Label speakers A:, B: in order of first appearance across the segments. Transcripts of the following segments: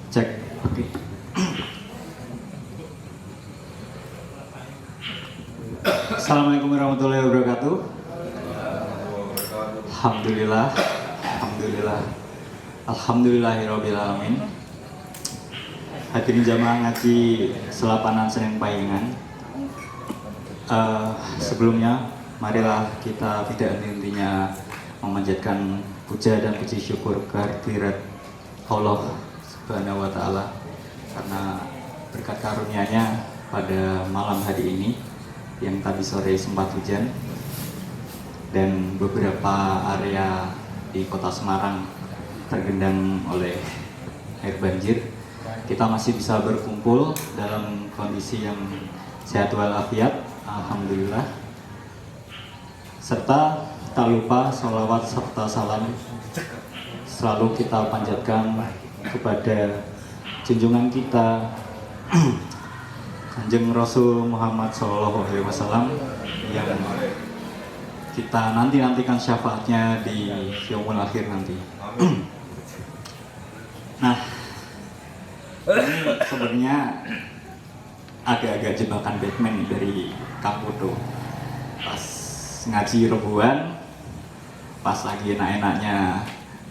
A: Cek. Oke. Assalamualaikum warahmatullahi wabarakatuh. Alhamdulillah. Alhamdulillah. Alhamdulillahirabbil alamin. Hadirin jamaah ngaji Selapanan Senen Payengan. Sebelumnya marilah kita tidak henti-hentinya memanjatkan puja dan puji syukur kehadirat Allah Subhanahu wa Ta'ala, karena berkat karunia-Nya pada malam hari ini yang tadi sore sempat hujan dan beberapa area di kota Semarang tergendang oleh air banjir, kita masih bisa berkumpul dalam kondisi yang sehat walafiat, alhamdulillah. Serta tak lupa sholawat serta salam selalu kita panjatkan kepada junjungan kita Kanjeng Rasul Muhammad SAW yang kita nantikan syafaatnya di yaumul akhir nanti. Nah, ini sebenarnya agak-agak jebakan Batman dari Kang Putu. Pas ngaji rebuan, pas lagi enak-enaknya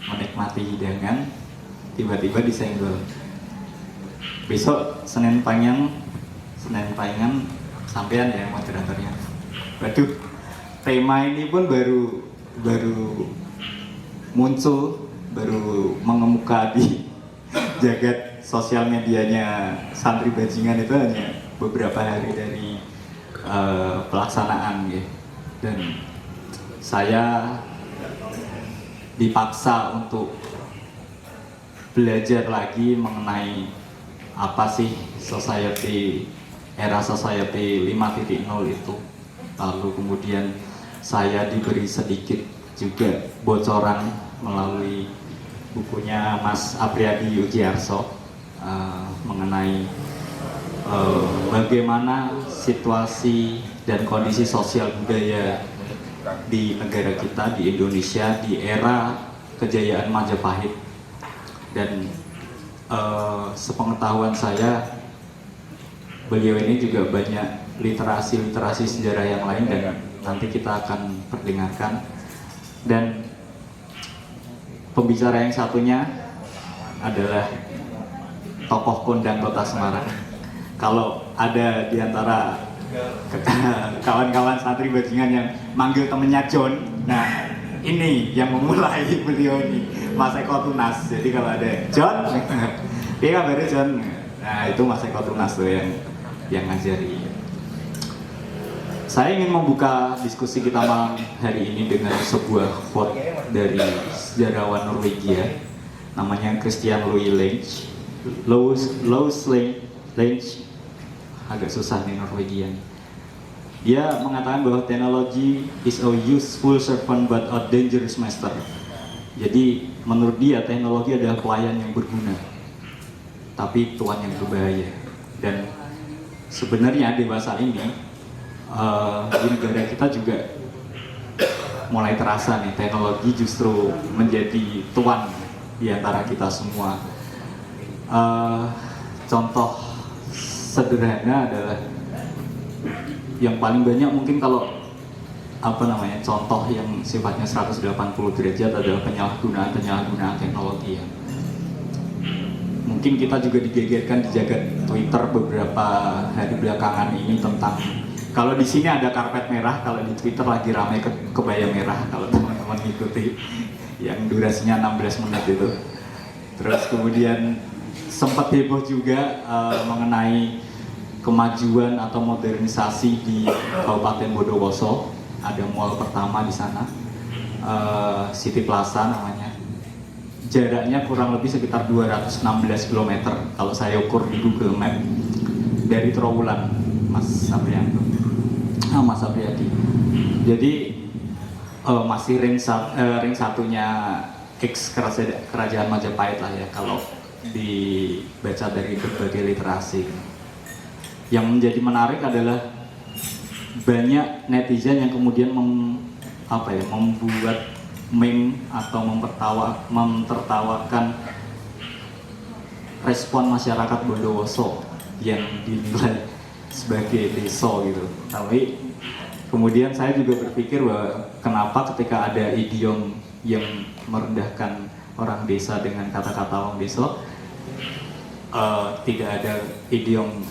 A: menikmati hidangan, tiba-tiba disenggol. Besok Senin Payengan sampean ya moderatornya. Waduh, tema ini pun baru muncul, baru mengemuka di jagat sosial medianya santri bajingan itu hanya beberapa hari dari pelaksanaan gitu. Dan saya dipaksa untuk belajar lagi mengenai apa sih era society 5.0 itu. Lalu kemudian saya diberi sedikit juga bocoran melalui bukunya Mas Apriyadi Ujiarso mengenai bagaimana situasi dan kondisi sosial budaya di negara kita, di Indonesia, di era kejayaan Majapahit. Dan sepengetahuan saya, beliau ini juga banyak literasi sejarah yang lain dan nanti kita akan perdengarkan. Dan pembicara yang satunya adalah tokoh kondang Kota Semarang. Kalau ada di antara kawan-kawan santri bajingan yang manggil temennya John, nah ini yang memulai beliau ini, Mas Eko Tunas. Jadi kalau ada John, dia kabarnya John, nah itu Mas Eko Tunas tuh yang ngajari. Saya ingin membuka diskusi kita malam hari ini dengan sebuah quote dari sejarawan Norwegia, namanya Christian Louis Lange. Agak susah nih Norwegian. Dia mengatakan bahwa technology is a useful servant but a dangerous master. Jadi menurut dia teknologi adalah pelayan yang berguna, tapi tuan yang berbahaya. Dan sebenarnya dewasa ini di negara kita juga mulai terasa nih, teknologi justru menjadi tuan di antara kita semua. Contoh sederhana adalah yang paling banyak mungkin kalau contoh yang sifatnya 180 derajat adalah penyalahgunaan teknologi ya. Mungkin kita juga digegerkan di jagat Twitter beberapa hari belakangan ini tentang, kalau di sini ada karpet merah, kalau di Twitter lagi ramai kebaya merah, kalau teman-teman ikuti yang durasinya 16 menit itu. Terus kemudian sempat heboh juga mengenai kemajuan atau modernisasi di Kabupaten Bondowoso. Ada mall pertama di sana, City Plaza namanya. Jaraknya kurang lebih sekitar 216 km kalau saya ukur di Google Map dari Trowulan, Mas Apriyadi. Jadi masih ring satunya kerajaan Majapahit lah ya, kalau dibaca dari berbagai literasi. Yang menjadi menarik adalah banyak netizen yang kemudian membuat meme atau memtertawakan respon masyarakat Bondowoso yang dinilai sebagai deso gitu. Tapi kemudian saya juga berpikir bahwa kenapa ketika ada idiom yang merendahkan orang desa dengan kata-kata wong deso, tidak ada idiom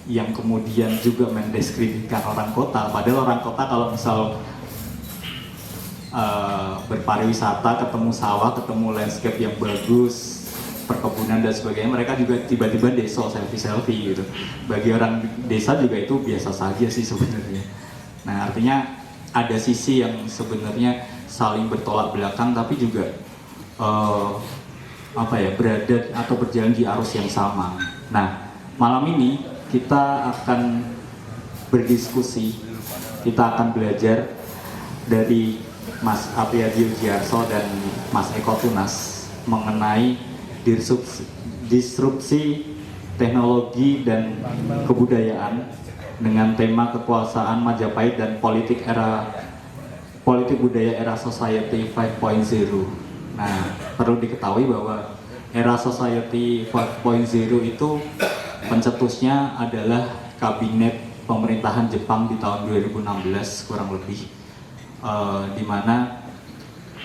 A: yang kemudian juga mendeskripsikan orang kota. Padahal orang kota kalau misal berpariwisata, ketemu sawah, ketemu landscape yang bagus, perkebunan dan sebagainya, mereka juga tiba-tiba deso, selfie gitu. Bagi orang desa juga itu biasa saja sih sebenarnya. Nah, artinya ada sisi yang sebenarnya saling bertolak belakang, tapi juga berada atau berjalan di arus yang sama. Nah, malam ini kita akan berdiskusi, kita akan belajar dari Mas Apriyadi Ujiarso dan Mas Eko Tunas mengenai disrupsi teknologi dan kebudayaan dengan tema kekuasaan Majapahit dan politik budaya era Society 5.0. Nah, perlu diketahui bahwa era Society 5.0 itu pencetusnya adalah kabinet pemerintahan Jepang di tahun 2016 kurang lebih, di mana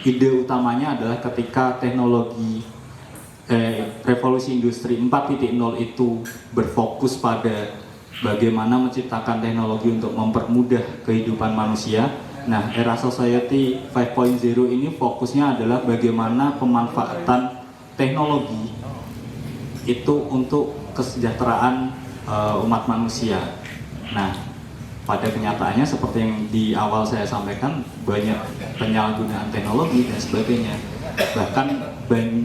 A: ide utamanya adalah ketika teknologi revolusi industri 4.0 itu berfokus pada bagaimana menciptakan teknologi untuk mempermudah kehidupan manusia. Nah, era Society 5.0 ini fokusnya adalah bagaimana pemanfaatan teknologi itu untuk kesejahteraan umat manusia. Nah, pada kenyataannya seperti yang di awal saya sampaikan, banyak penyalahgunaan teknologi dan sebagainya. Bahkan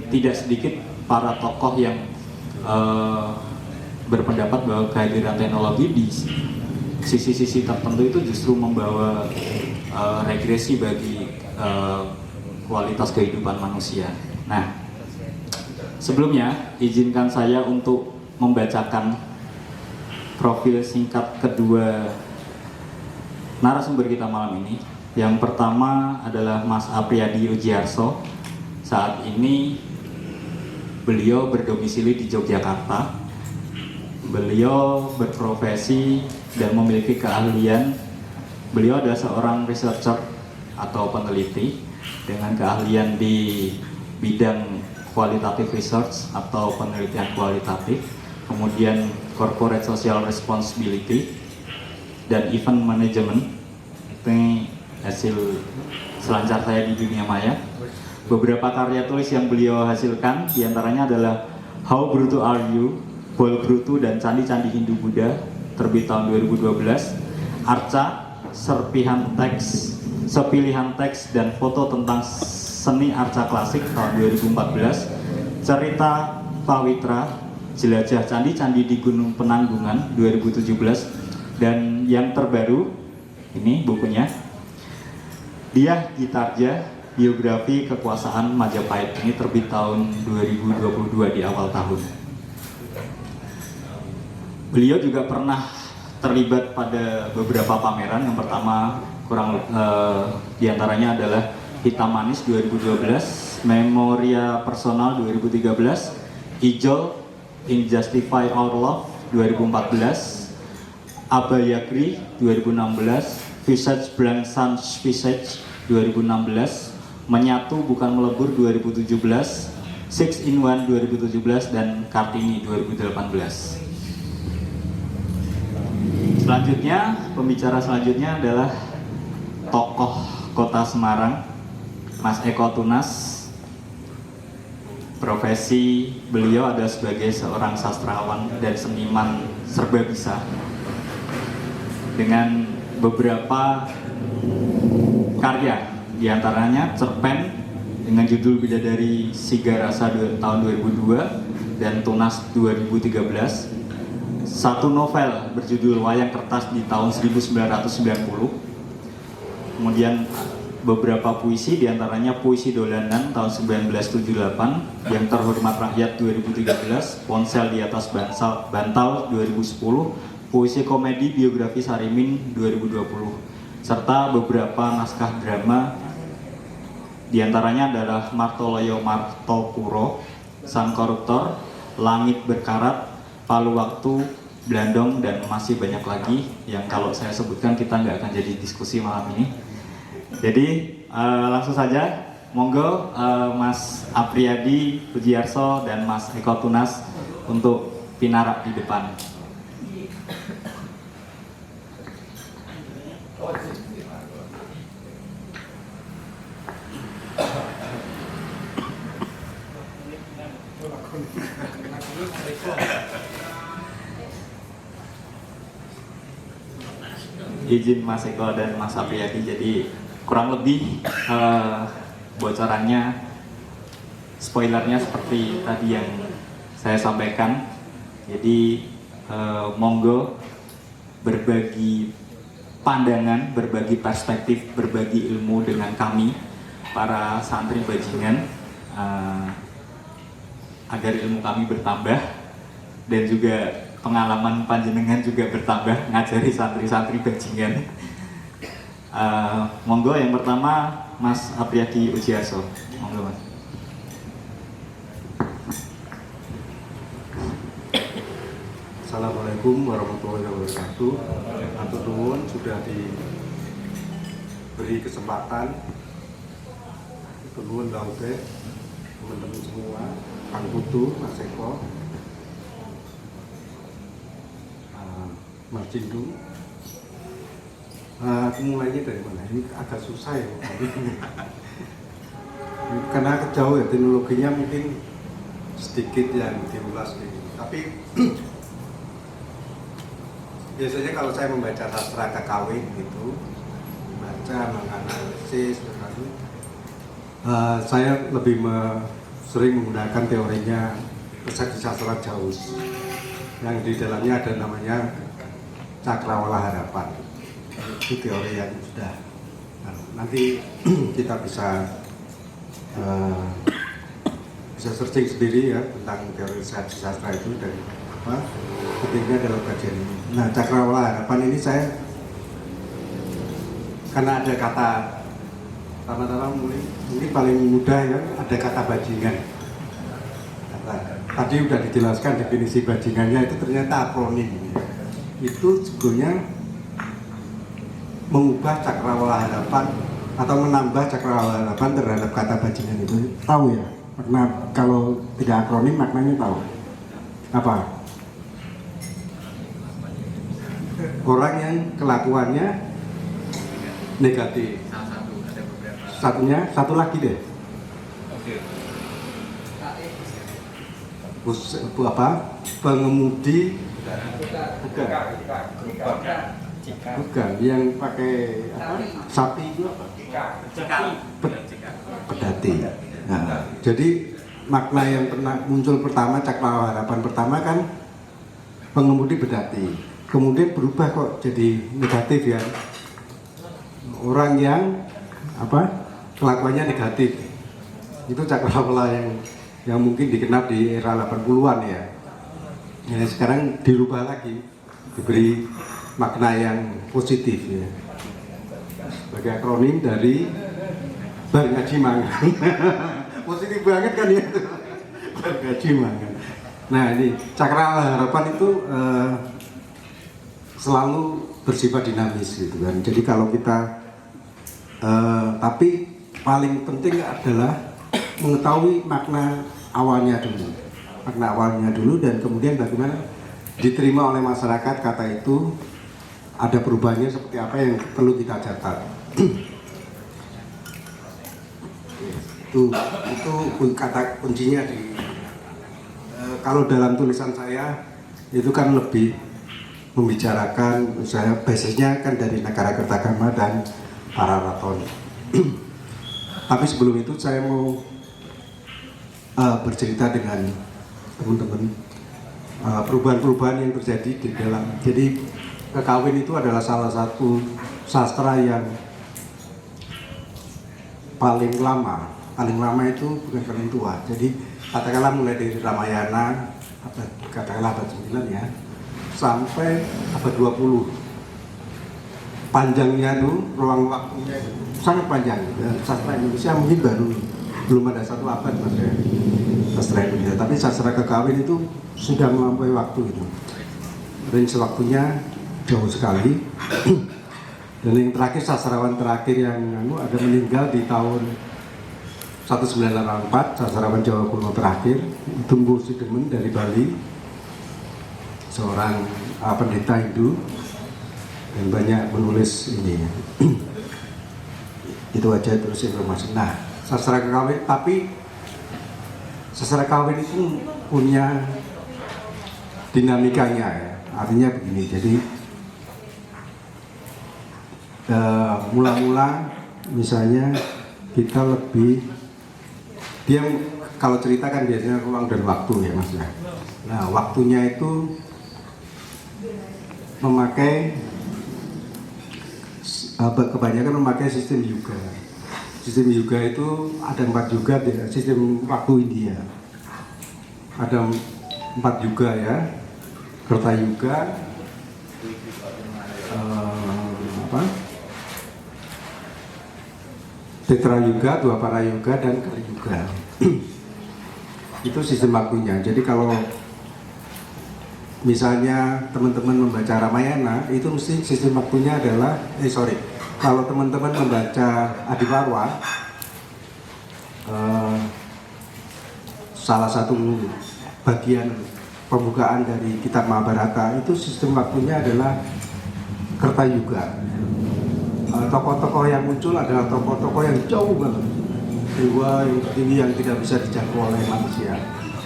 A: tidak sedikit para tokoh yang berpendapat bahwa kehadiran teknologi di sisi-sisi tertentu itu justru membawa regresi bagi kualitas kehidupan manusia. Nah, sebelumnya izinkan saya untuk membacakan profil singkat kedua narasumber kita malam ini. Yang pertama adalah Mas Apriyadi Ujiarso. Saat ini beliau berdomisili di Yogyakarta. Beliau berprofesi dan memiliki keahlian. Beliau adalah seorang researcher atau peneliti dengan keahlian di bidang qualitative research atau penelitian kualitatif, kemudian corporate social responsibility dan event management. Ini hasil selancar saya di dunia maya. Beberapa karya tulis yang beliau hasilkan diantaranya adalah How Brutal Are You, Bol Brutu dan Candi-Candi Hindu-Buddha, terbit tahun 2012. Arca, Sepilihan teks dan foto tentang seni arca klasik tahun 2014. Cerita Pawitra, Jelajah Candi-Candi di Gunung Penanggungan 2017. Dan yang terbaru, ini bukunya, Dyah Gitarja, Biografi Kekuasaan Majapahit. Ini terbit tahun 2022 di awal tahun. Beliau juga pernah terlibat pada beberapa pameran. Yang pertama diantaranya adalah Hitam Manis 2012, Memoria Personal 2013, Ijol Injustify Our Love 2014, Abayagri 2016, Visage Blank Sans Visage 2016, Menyatu Bukan Melebur 2017, 6-in-1 2017, dan Kartini 2018. Selanjutnya, pembicara selanjutnya adalah tokoh Kota Semarang, Mas Eko Tunas. Profesi beliau adalah sebagai seorang sastrawan dan seniman serba bisa, dengan beberapa karya, diantaranya cerpen dengan judul Bidadari Siga Rasa tahun 2002 dan Tunas 2013. Satu novel berjudul Wayang Kertas di tahun 1990. Kemudian beberapa puisi, diantaranya Puisi Dolanan tahun 1978, Yang Terhormat Rakyat 2013, Ponsel di Atas Bantal 2010, Puisi Komedi Biografi Sarimin 2020, serta beberapa naskah drama, diantaranya adalah Martoloyo Martokuro, Sang Koruptor, Langit Berkarat, Palu Waktu, Blandong, dan masih banyak lagi yang kalau saya sebutkan kita nggak akan jadi diskusi malam ini. Jadi langsung saja, monggo Mas Apriyadi Pujiarso dan Mas Eko Tunas untuk pinarak di depan. Izin Mas Eko dan Mas Apriyadi, jadi kurang lebih bocorannya, spoilernya seperti tadi yang saya sampaikan. Jadi monggo berbagi pandangan, berbagi perspektif, berbagi ilmu dengan kami para santri bajingan, agar ilmu kami bertambah dan juga pengalaman panjenengan juga bertambah ngajari santri-santri bajingan. Monggo yang pertama Mas Apriyadi Pujiarso. Monggo Mas.
B: Assalamualaikum warahmatullahi wabarakatuh. Atur nuwun sudah diberi kesempatan. Atur nuwun laude teman-teman semua, Kang Putu, Mas Eko, Mas Cindung. Aku mulainya dari mana? Ini agak susah ya. Karena jauh ya, teknologinya mungkin sedikit yang diulas gitu. Tapi biasanya kalau saya membaca sastra kakawin gitu, membaca, menganalisis, saya lebih sering menggunakan teorinya persepsi sastra Jaus yang di dalamnya ada namanya Cakrawala Harapan. Itu teori yang sudah nanti kita bisa searching sendiri ya tentang teori persepsi sastra itu dan apa pentingnya dalam kajian ini. Nah, Cakrawala Harapan ini saya karena ada kata pertama-tama ini paling mudah ya, ada kata bajingan. Tadi udah dijelaskan definisi bajingannya, itu ternyata akronim. Itu sebetulnya mengubah Cakrawala Harapan atau menambah Cakrawala Harapan terhadap kata bajingan itu. Tahu ya? Karena kalau tidak akronim maknanya tahu. Apa? Orang yang kelakuannya negatif. Satunya, satu lagi deh. Pengemudi bukan yang pakai apa? Sapi itu apa? Pedati. Nah, jadi makna yang pernah muncul pertama Cakrawala Harapan pertama kan pengemudi bedati. Kemudian berubah kok jadi negatif ya. Orang yang apa? Kelakuannya negatif. Itu Cakrawala yang mungkin dikenal di era 80-an ya. Ya sekarang dirubah lagi, diberi makna yang positif ya. Sebagai akronim dari Bar Ngaji Mangan. Positif banget kan ya itu. Bar Ngaji Mangan. Nah ini Cakrawala Harapan itu selalu bersifat dinamis gitu kan. Jadi kalau kita tapi paling penting adalah mengetahui makna awalnya dulu. Makna awalnya dulu dan kemudian bagaimana diterima oleh masyarakat kata itu, ada perubahannya seperti apa yang perlu kita catat. itu kata kuncinya di kalau dalam tulisan saya itu kan lebih membicarakan saya basisnya kan dari negara Kertagama dan para raton. Tapi sebelum itu saya mau bercerita dengan teman-teman perubahan-perubahan yang terjadi di dalam. Jadi kakawin itu adalah salah satu sastra yang paling lama itu bukan paling tua. Jadi katakanlah mulai dari Ramayana katakanlah abad 9 ya sampai abad 20. Panjangnya tuh ruang waktunya sangat panjang. Sastra Indonesia mungkin belum ada satu abad mas ya. sastra Indonesia. Tapi sastra kekawin itu sudah melampaui waktu itu. Range waktunya jauh sekali. Dan yang terakhir, sastrawan terakhir yang ada meninggal di tahun 1984, sastrawan Jawa kuno terakhir, Tumbuh Sidemen dari Bali, seorang pendeta Hindu, dan banyak menulis ini. Itu aja terus informasi. Nah, sastra kawin, tapi sastra kawin itu punya dinamikanya ya. Artinya begini, jadi mula-mula misalnya kita lebih, dia kalau cerita kan biasanya ruang dan waktu ya Mas ya. Nah, waktunya itu memakai, kebanyakan memakai sistem yuga. Sistem yuga itu ada 4 yuga, sistem waktu India. Ada 4 yuga ya, Kerta yuga, Tetra yuga, Dwapara yuga, dan Kali yuga. Itu sistem waktunya. Jadi kalau misalnya teman-teman membaca Ramayana, itu mesti sistem waktunya adalah, kalau teman-teman membaca Adiparwa, salah satu bagian pembukaan dari kitab Mahabharata, itu sistem waktunya adalah Kerta yuga. Tokoh-tokoh yang muncul adalah tokoh-tokoh yang jauh banget, dewa yang tinggi yang tidak bisa dijangkau oleh manusia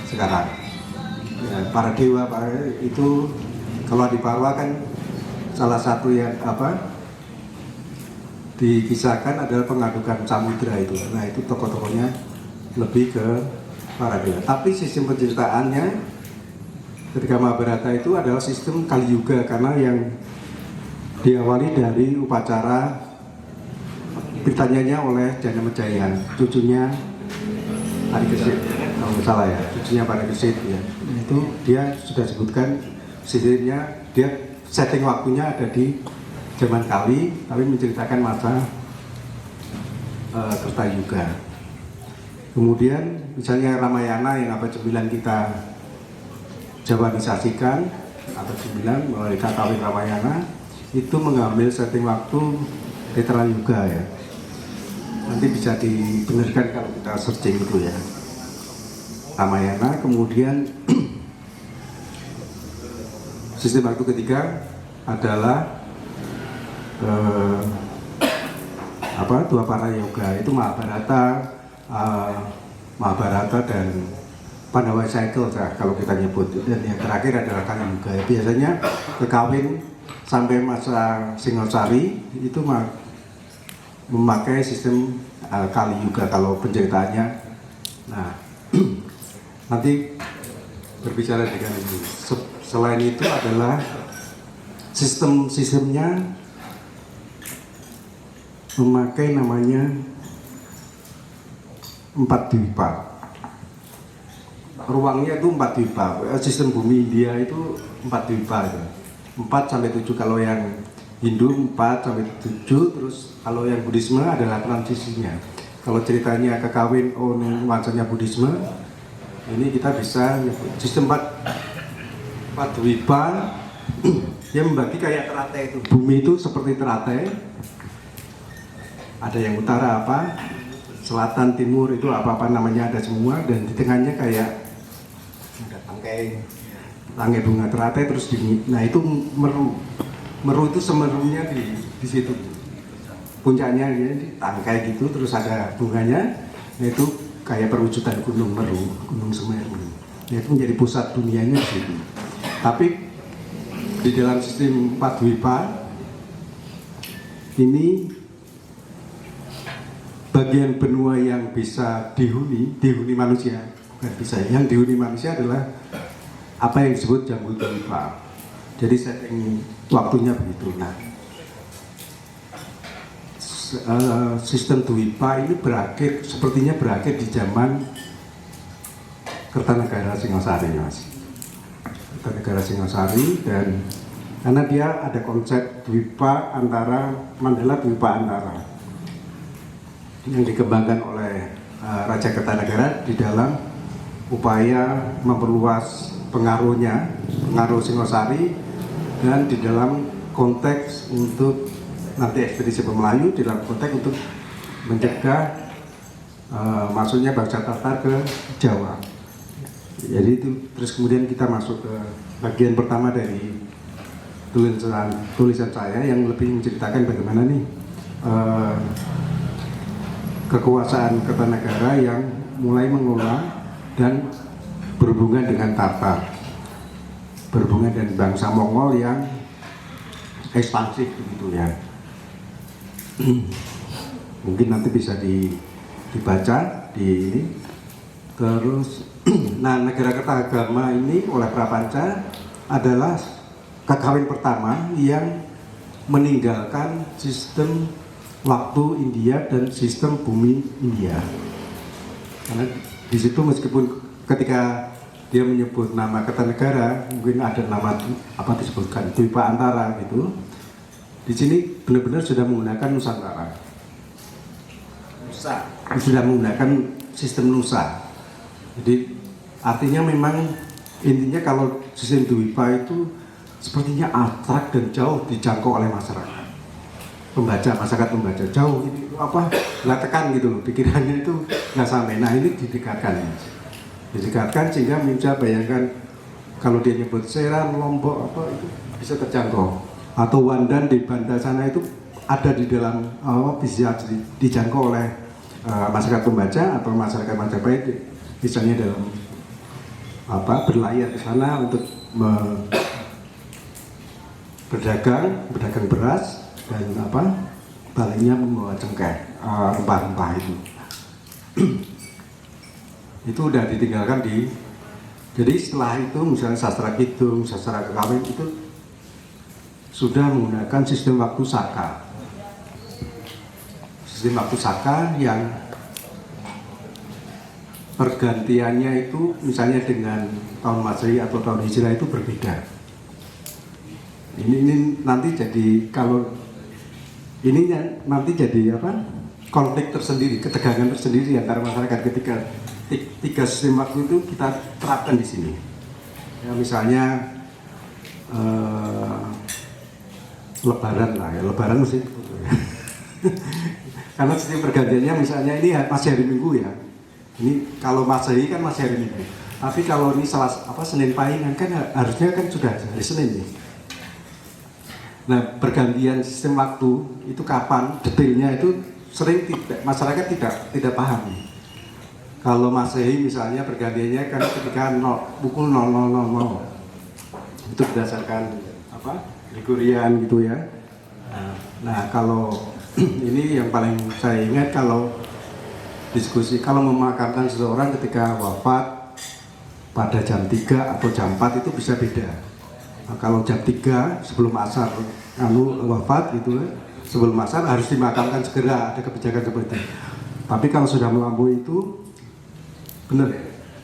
B: sekarang. Ya, para dewa itu kalau di Parwa kan salah satu yang dikisahkan adalah pengadukan samudra itu. Nah, itu tokoh-tokohnya lebih ke para dewa. Tapi sistem penceritaannya ketika Mahabharata itu adalah sistem Kali Yuga, karena yang diawali dari upacara ditanyanya oleh Janamejaya, cucunya Parikesit, kalau nggak salah ya, cucunya Parikesit ya. Itu dia sudah sebutkan sistemnya, dia setting waktunya ada di zaman Kali, tapi menceritakan masa Kerta Yuga. Kemudian misalnya Ramayana yang abad 9 kita Jawanisasikan, abad 9 melalui Kakawin Ramayana, itu mengambil setting waktu Tetra Yuga ya. Nanti bisa dibenarkan kalau kita searching itu ya, Ramayana. Kemudian sistem waktu ketiga adalah Dwapara Yuga, itu Mahabharata dan Pandawa Cycle kalau kita nyebut. Dan yang terakhir adalah Kali Yuga. Biasanya kekawin sampai masa Singosari itu memakai sistem Kali Yuga kalau penceritaannya. Nah, nanti berbicara dengan ini. Selain itu adalah sistemnya memakai namanya 4 dwipa. Ruangnya itu 4 dwipa. Sistem bumi India itu 4 dwipa. 4 sampai 7 kalau yang Hindu, 4 sampai 7, terus kalau yang Buddhisme adalah transisinya. Kalau ceritanya kekawin nuansanya Buddhisme, ini kita bisa sistem 4 dwipa. Dia membagi kayak teratai itu. Bumi itu seperti teratai. Ada yang utara selatan, timur, itu apa namanya ada semua, dan di tengahnya kayak ada tangkai bunga teratai, terus nah itu meru itu semerunya di situ, puncaknya ya, di tangkai gitu, terus ada bunganya. Nah, itu kayak perwujudan gunung Meru, gunung Semeru. Nah, itu menjadi pusat dunianya di situ. Tapi di dalam sistem 4 dwipa ini, bagian benua yang bisa dihuni manusia, bukan bisa, yang dihuni manusia adalah apa yang disebut Jambu Dwipa. Jadi setting waktunya begitu. Nah, sistem Dwipa ini sepertinya berakhir di zaman Kertanegara Singosari, Mas. Kertanegara Singosari, dan karena dia ada konsep Dwipa antara Mandala Dwipa antara yang dikembangkan oleh Raja Kertanegara di dalam upaya memperluas pengaruh Singosari, dan di dalam konteks untuk nanti ekspedisi Pemelayu, di dalam konteks untuk mencegah masuknya bangsa Tatar ke Jawa. Jadi itu terus kemudian kita masuk ke bagian pertama dari tulisan saya yang lebih menceritakan bagaimana nih kekuasaan Kertanegara yang mulai mengelola dan berhubungan dengan Tatar, berhubungan dengan bangsa Mongol yang ekspansif begitu ya. Mungkin nanti bisa dibaca di ini. Terus nah, negara Kertagama ini oleh Prapanca adalah kakawin pertama yang meninggalkan sistem waktu India dan sistem bumi India. Karena di situ meskipun ketika dia menyebut nama Kertanegara, mungkin ada nama apa disebutkan Dwipa Antara gitu. Di sini benar-benar sudah menggunakan Nusantara. Sudah menggunakan sistem Nusa. Jadi artinya memang intinya kalau sistem Dwipa itu sepertinya abstrak dan jauh dijangkau oleh masyarakat. Masyarakat pembaca jauh ini apa nggak tekan gitu loh, pikirannya itu nggak sampai. Nah ini didekatkan sehingga bisa bayangkan kalau dia nyebut Seram, Lombok apa itu bisa terjangkau, atau Wandan di Banda sana itu ada di dalam bisa dijangkau oleh masyarakat pembaca atau masyarakat Majapahit, misalnya dalam berlayar ke sana untuk berdagang beras dan baliknya membawa cengkeh, rempah-rempah itu. Itu udah ditinggalkan jadi setelah itu misalnya sastra kidung, sastra kekawin itu sudah menggunakan sistem waktu Saka. Sistem waktu Saka yang pergantiannya itu misalnya dengan tahun Masehi atau tahun Hijrah itu berbeda. Ini nanti jadi nanti jadi konflik tersendiri, ketegangan tersendiri antara masyarakat ketika tiga sistem waktu itu kita terapkan di sini. Ya, misalnya Lebaran lah ya, Lebaran mesti karena sistem pergantiannya misalnya ini masih hari Minggu ya. Ini kalau Masehi kan masih hari Minggu. Tapi kalau ini Senin Pahing kan harusnya kan sudah hari Senin nih. Nah, pergantian sistem waktu itu kapan detailnya itu sering masyarakat tidak paham. Kalau Masehi misalnya pergantiannya kan ketika pukul 00.00 itu berdasarkan Gregorian gitu ya. Nah kalau ini yang paling saya ingat kalau diskusi kalau memakamkan seseorang ketika wafat pada jam 3 atau jam 4 itu bisa beda. Nah, kalau jam 3 sebelum asar wafat gitu sebelum asar harus dimakamkan segera, ada kebijakan seperti itu. Tapi kalau sudah melampaui itu benar,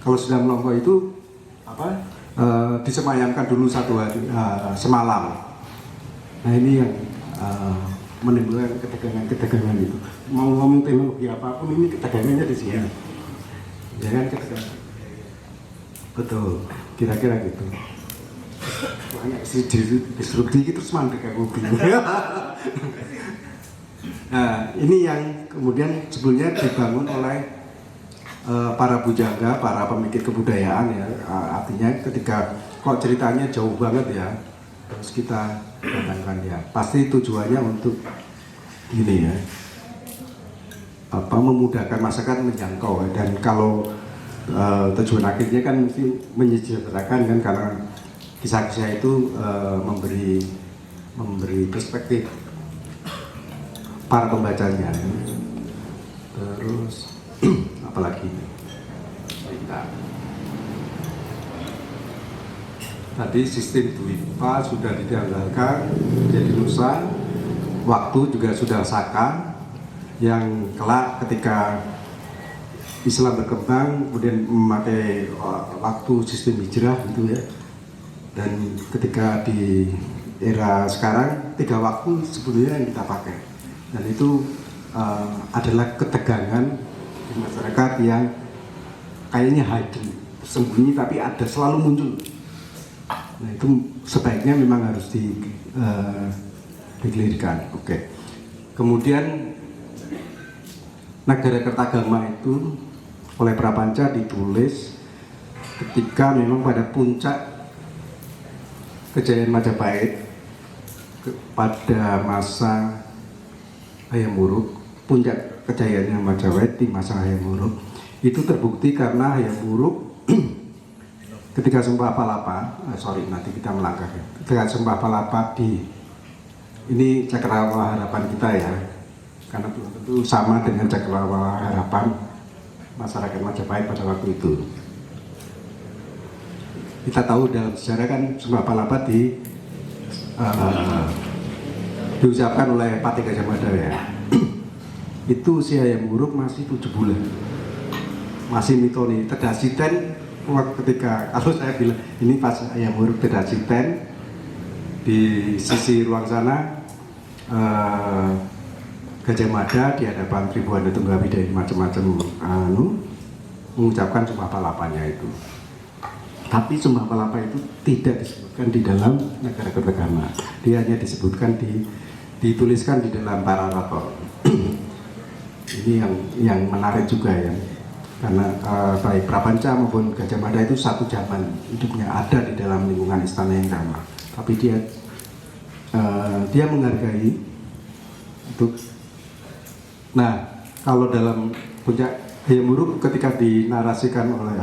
B: kalau sudah melampaui itu disemayamkan dulu satu hari semalam. Nah ini yang menimbulkan ketegangan itu. Mau ngomong teknologi apapun ini ketegangannya di sini. Ya kan ketegangan. Betul, kira-kira gitu. Banyak sih disrupsi gitu terus mandek aku bingung. Nah ini yang kemudian sebelumnya dibangun oleh para bujangga, para pemikir kebudayaan ya. Artinya ketika kok ceritanya jauh banget ya, terus kita datangkan ya, pasti tujuannya untuk ini ya, memudahkan masyarakat menjangkau ya. Dan kalau tujuan akhirnya kan mesti menyejahterakan kan, karena kisah-kisah itu memberi perspektif para pembacanya. Terus apalagi tadi sistem Dwipa sudah diandalkan jadi Nusa, waktu juga sudah Saka yang kelak ketika Islam berkembang kemudian memakai waktu sistem hijrah gitu ya. Dan ketika di era sekarang 3 waktu sebetulnya yang kita pakai, dan itu adalah ketegangan di masyarakat yang kayaknya hidden sembunyi tapi ada selalu muncul. Nah itu sebaiknya memang harus dikelirkan. Oke. Kemudian Nagara Kertagama itu oleh Prapanca ditulis ketika memang pada puncak kejayaan Majapahit pada masa Hayam Wuruk, puncak kejayaannya Majapahit di masa Hayam Wuruk itu terbukti karena Hayam Wuruk ketika Sembah Palapa, nanti kita melangkah ya. Ketika Sembah Palapa ini Cakrawala Harapan kita ya, karena belum tentu sama dengan Cakrawala Harapan masyarakat Majapahit pada waktu itu. Kita tahu dalam sejarah kan Sembah Palapa diucapkan oleh Patih Gajah Mada ya. Itu si Hayam Wuruk masih 7 bulan, masih mitoni terdasiten ketika, kalau saya bilang ini pas Hayam Wuruk terdasiten di sisi ruang sana Gajah Mada di hadapan Tribuana Tunggawi macam-macam mengucapkan Sembah Palapanya itu. Tapi Sembah Palapa itu tidak disebutkan di dalam Nagara Kertagama. Dia hanya disebutkan dituliskan di dalam Pararato. Ini yang menarik juga ya. Karena baik Prapanca maupun Gajah Mada itu satu zaman hidupnya ada di dalam lingkungan istana yang sama. Tapi dia menghargai itu. Nah, kalau dalam puncak Hayam Wuruk ketika dinarasikan oleh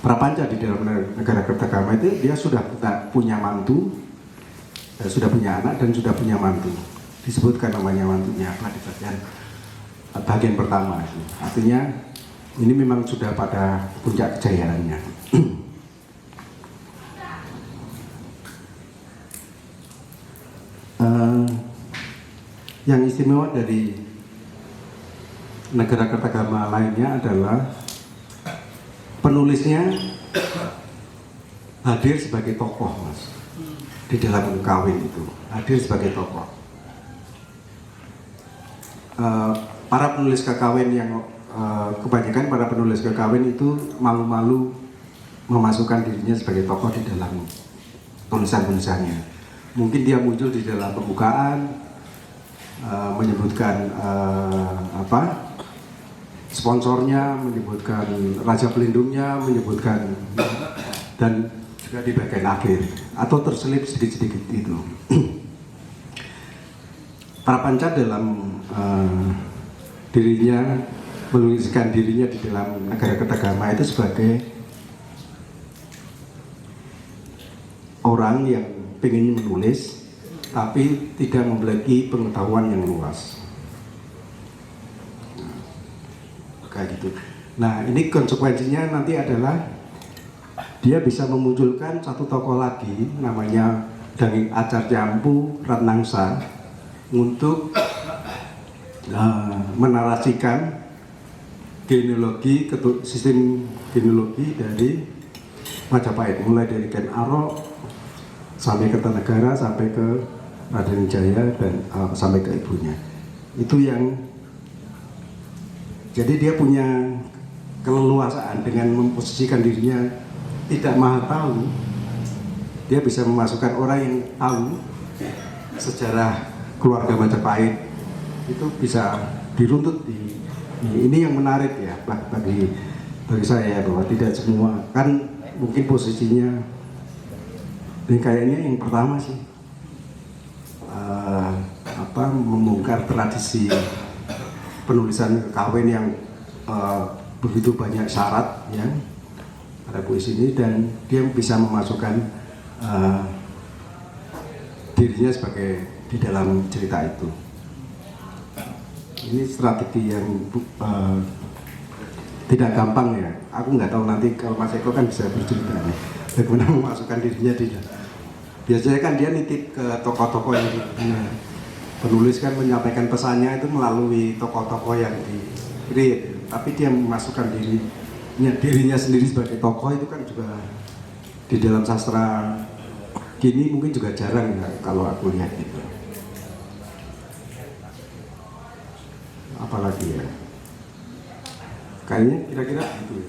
B: Prapanca di dalam Nagara Kertagama itu dia sudah punya mantu, sudah punya anak dan sudah punya mantu. Disebutkan namanya mantunya apa di bagian pertama. Artinya ini memang sudah pada puncak kejayaannya. Yang istimewa dari Nagara Kertagama lainnya adalah penulisnya hadir sebagai tokoh, Mas, di dalam kawin itu hadir sebagai tokoh. Para penulis kakawin yang kebanyakan para penulis kakawin itu malu-malu memasukkan dirinya sebagai tokoh di dalam tulisan-tulisannya. Mungkin dia muncul di dalam pembukaan, menyebutkan sponsornya, menyebutkan raja pelindungnya, menyebutkan dan juga di bagian akhir atau terselip sedikit-sedikit itu. Prapanca dalam dirinya menuliskan dirinya di dalam Nagara Kertagama itu sebagai orang yang ingin menulis tapi tidak memiliki pengetahuan yang luas. Kayak gitu. Nah, ini konsekuensinya nanti adalah dia bisa memunculkan satu tokoh lagi namanya Danging Acar Jampu Ratnangsa untuk menarasikan genealogi, sistem genealogi dari Majapahit, mulai dari Ken Arok sampai ke Kertanegara sampai ke Raden Jaya dan sampai ke ibunya. Itu yang jadi dia punya keleluasaan dengan memposisikan dirinya tidak maha tahu. Dia bisa memasukkan orang yang tahu sejarah keluarga Majapahit itu bisa diruntut ini yang menarik ya bagi saya bahwa tidak semua kan mungkin posisinya ini kayaknya yang pertama sih membongkar tradisi penulisan kawin yang begitu banyak syarat ya pada puisi ini, dan dia bisa memasukkan dirinya sebagai di dalam cerita itu. Ini strategi yang tidak gampang ya. Aku nggak tahu nanti kalau Mas Eko kan bisa bercerita nih bagaimana memasukkan dirinya di dalam. Biasanya kan dia nitip ke tokoh-tokoh yang penulis kan menyampaikan pesannya itu melalui tokoh-tokoh yang di-create, tapi dia memasukkan dirinya sendiri sebagai tokoh itu kan juga di dalam sastra kini mungkin juga jarang ya kalau aku lihat gitu. Apalagi ya kayaknya kira-kira gitu.